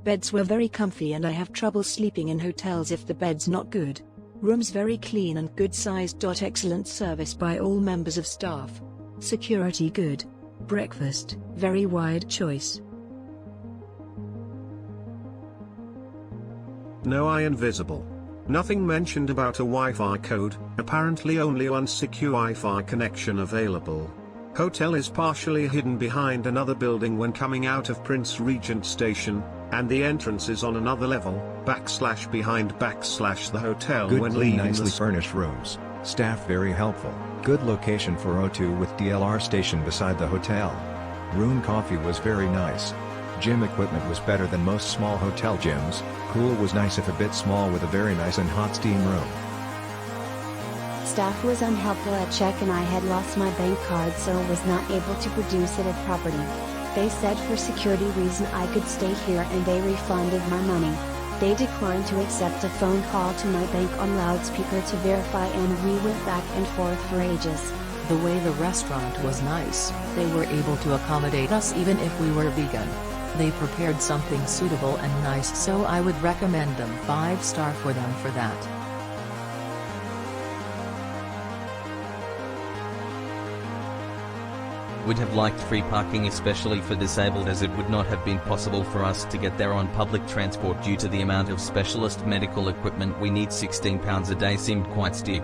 Beds were very comfy and I have trouble sleeping in hotels if the bed's not good. Rooms very clean and good sized. Excellent service by all members of staff. Security good. Breakfast, very wide choice. No eye invisible. Nothing mentioned about a Wi-Fi code, apparently only one secure Wi-Fi connection available. Hotel is partially hidden behind another building when coming out of Prince Regent Station, and the entrance is on another level, /behind /the hotel Good when clean, leaving nicely furnished rooms. Staff very helpful. Good location for O2 with DLR station beside the hotel. Room coffee was very nice. Gym equipment was better than most small hotel gyms. Pool was nice if a bit small with a very nice and hot steam room. Staff was unhelpful at check and I had lost my bank card so was not able to produce it at property. They said for security reason I could stay here and they refunded my money. They declined to accept a phone call to my bank on loudspeaker to verify and we went back and forth for ages. The way the restaurant was nice, they were able to accommodate us even if we were vegan. They prepared something suitable and nice, so I would recommend them 5-star for them for that. Would have liked free parking, especially for disabled, as it would not have been possible for us to get there on public transport due to the amount of specialist medical equipment we need. £16 a day seemed quite steep.